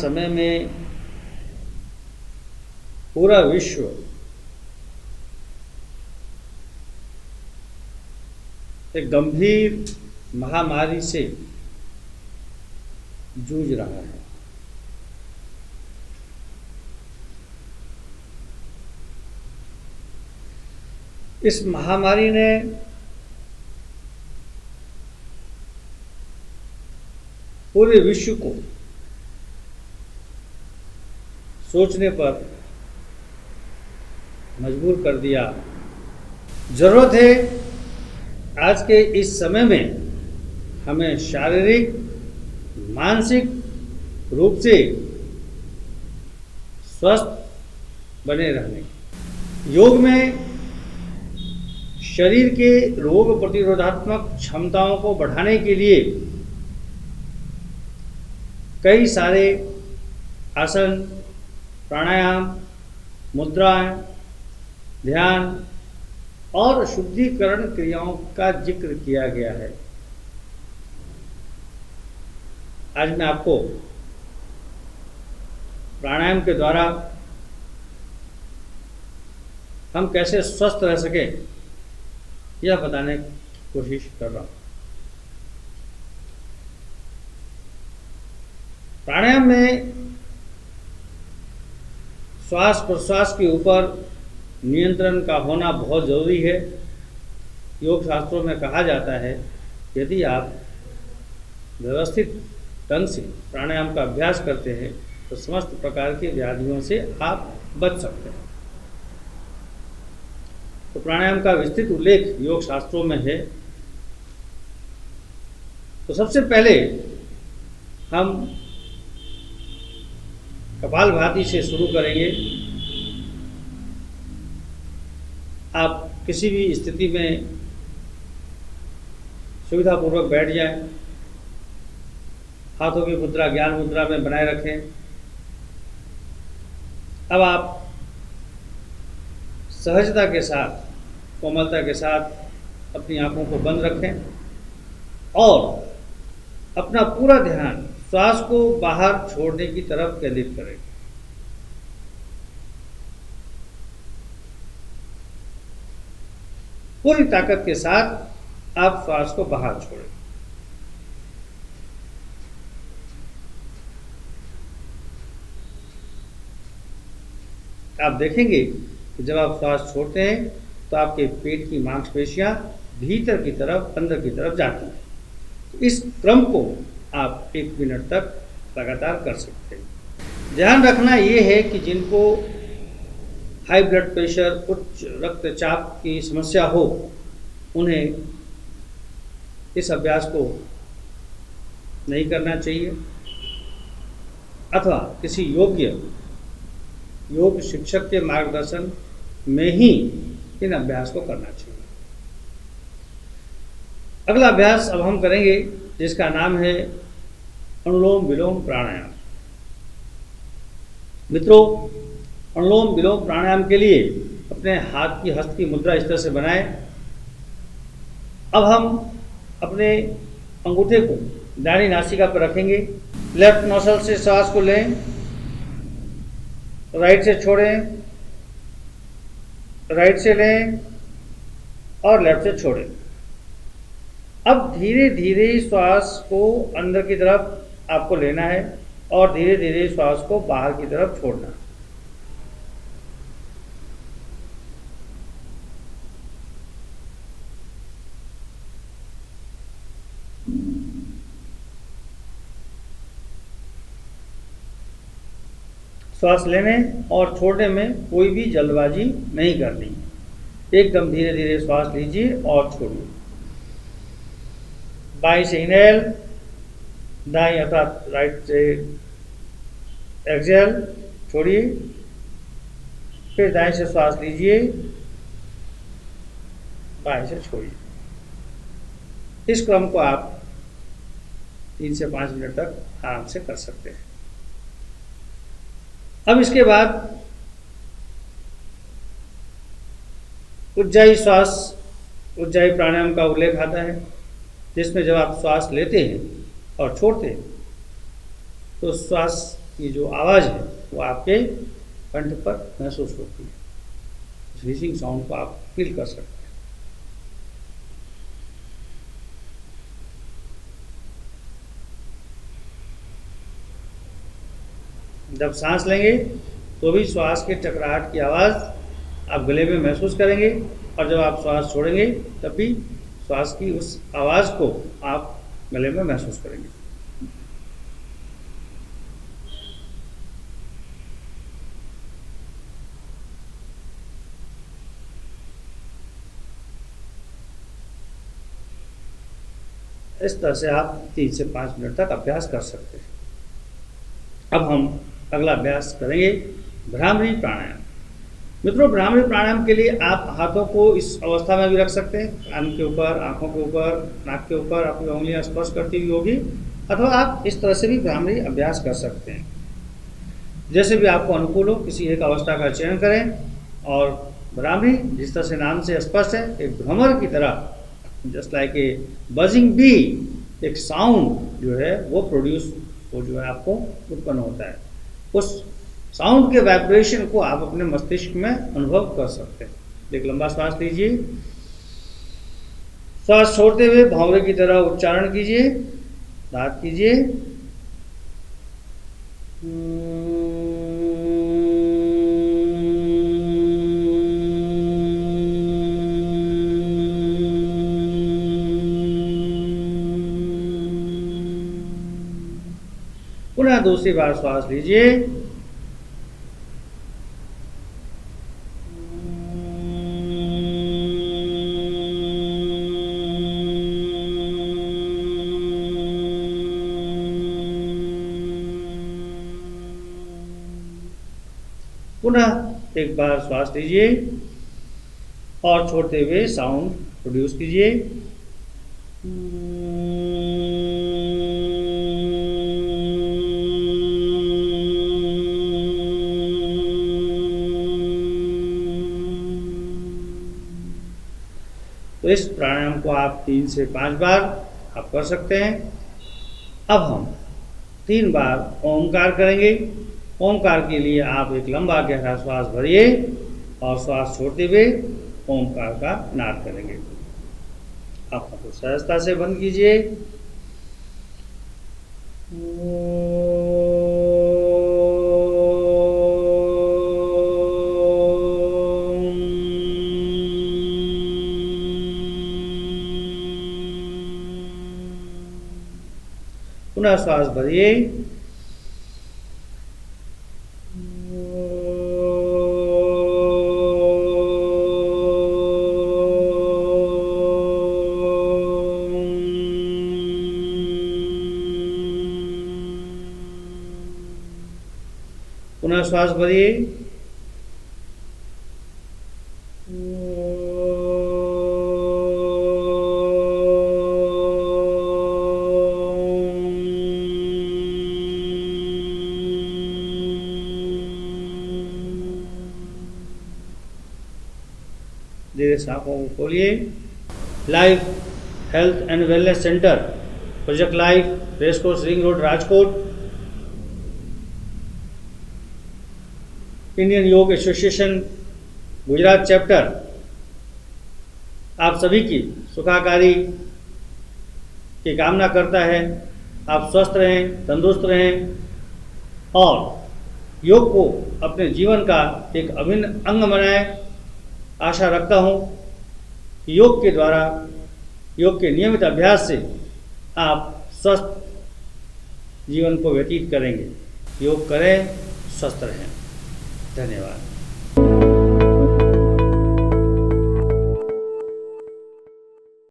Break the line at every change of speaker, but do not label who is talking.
समय में पूरा विश्व एक गंभीर महामारी से जूझ रहा है। इस महामारी ने पूरे विश्व को सोचने पर मजबूर कर दिया। जरूरत है आज के इस समय में हमें शारीरिक मानसिक रूप से स्वस्थ बने रहने। योग में शरीर के रोग प्रतिरोधात्मक क्षमताओं को बढ़ाने के लिए कई सारे आसन, प्राणायाम, मुद्राएं, ध्यान और शुद्धिकरण क्रियाओं का जिक्र किया गया है। आज मैं आपको प्राणायाम के द्वारा हम कैसे स्वस्थ रह सके यह बताने की कोशिश कर रहा हूं। प्राणायाम में श्वास प्रश्वास के ऊपर नियंत्रण का होना बहुत जरूरी है। योग शास्त्रों में कहा जाता है यदि आप व्यवस्थित ढंग से प्राणायाम का अभ्यास करते हैं तो समस्त प्रकार की व्याधियों से आप बच सकते हैं। तो प्राणायाम का विस्तृत उल्लेख योग शास्त्रों में है। तो सबसे पहले हम कपालभाति से शुरू करेंगे। आप किसी भी स्थिति में सुविधापूर्वक बैठ जाएं, हाथों की मुद्रा ज्ञान मुद्रा में बनाए रखें। अब आप सहजता के साथ, कोमलता के साथ अपनी आंखों को बंद रखें और अपना पूरा ध्यान श्वास को बाहर छोड़ने की तरफ केंद्रित करें। पूरी ताकत के साथ आप श्वास को बाहर छोड़ें। आप देखेंगे कि जब आप श्वास छोड़ते हैं तो आपके पेट की मांसपेशियां भीतर की तरफ, अंदर की तरफ जाती हैं। तो इस क्रम को आप 1 मिनट तक लगातार कर सकते हैं। ध्यान रखना ये है कि जिनको हाई ब्लड प्रेशर, उच्च रक्तचाप की समस्या हो, उन्हें इस अभ्यास को नहीं करना चाहिए अथवा किसी योग्य योग शिक्षक के मार्गदर्शन में ही इन अभ्यास को करना चाहिए। अगला अभ्यास अब हम करेंगे जिसका नाम है अनुलोम विलोम प्राणायाम। मित्रों, अनुलोम विलोम प्राणायाम के लिए अपने हाथ की हस्त की मुद्रा इस तरह से बनाएं। अब हम अपने अंगूठे को दाहिनी नासिका पर रखेंगे। लेफ्ट नोस्ट्रिल से सांस को लें, राइट से छोड़ें, राइट से लें और लेफ्ट से छोड़ें। अब धीरे धीरे श्वास को अंदर की तरफ आपको लेना है और धीरे धीरे श्वास को बाहर की तरफ छोड़ना। श्वास लेने और छोड़ने में कोई भी जल्दबाजी नहीं करनी। एकदम धीरे धीरे श्वास लीजिए और छोड़िए। बाएं से इनहेल, दाएं अर्थात राइट से एक्सहेल, छोड़िए। फिर दाएं से श्वास लीजिए, बाएं से छोड़िए। इस क्रम को आप 3 से 5 मिनट तक आराम से कर सकते हैं। अब इसके बाद उज्जाई श्वास, उज्जाई प्राणायाम का उल्लेख आता है, जिसमें जब आप श्वास लेते हैं और छोड़ते हैं तो श्वास की जो आवाज़ है वो आपके कंठ पर महसूस होती है। इस हिसिंग साउंड को आप फील कर सकते हैं। जब सांस लेंगे तो भी श्वास के टकराहट की आवाज़ आप गले में महसूस करेंगे, और जब आप श्वास छोड़ेंगे तब भी श्वास की उस आवाज़ को आप गले में महसूस करेंगे। इस तरह से आप 3 से 5 मिनट तक अभ्यास कर सकते हैं। अब हम अगला अभ्यास करेंगे भ्रामरी प्राणायाम। मित्रों, भ्रामरी प्राणायाम के लिए आप हाथों को इस अवस्था में भी रख सकते हैं, कान के ऊपर, आंखों के ऊपर, नाक के ऊपर अपनी उंगलियां स्पर्श करती हुई होगी, अथवा आप इस तरह से भी भ्रामरी अभ्यास कर सकते हैं। जैसे भी आपको अनुकूल हो, किसी एक अवस्था का चयन करें और भ्रामरी जिस तरह से नाम से स्पष्ट है, एक भ्रमर की तरह, just like a buzzing bee, एक साउंड जो है वो प्रोड्यूस, वो जो है आपको उत्पन्न होता है। उस साउंड के वाइब्रेशन को आप अपने मस्तिष्क में अनुभव कर सकते हैं। एक लंबा श्वास लीजिए, श्वास छोड़ते हुए भौंरे की तरह उच्चारण कीजिए, दांत कीजिए, पुनः दूसरी बार श्वास लीजिए, पुनः एक बार श्वास लीजिए और छोड़ते हुए साउंड प्रोड्यूस कीजिए। तो इस प्राणायाम को आप 3 से 5 बार आप कर सकते हैं। अब हम 3 बार ओमकार करेंगे। ओमकार के लिए आप एक लंबा गहरा श्वास भरिए और श्वास छोड़ते हुए ओमकार का नाद करेंगे। आप को सहजता से बंद कीजिए। पुनः श्वास भरिए, पुनः श्वास भरिए, धीरे से आंखों को खोलिए। Life health and wellness centre, project life, race course ring road, Rajkot, Indian yoga association Gujarat chapter, आप सभी की सुखाकारी की कामना करता है। आप स्वस्थ रहें, तंदुरुस्त रहें और योग को अपने जीवन का एक अभिन्न अंग बनाएं। आशा रखता हूँ कि योग के द्वारा, योग के नियमित अभ्यास से आप स्वस्थ जीवन को व्यतीत करेंगे। योग करें, स्वस्थ रहें। धन्यवाद।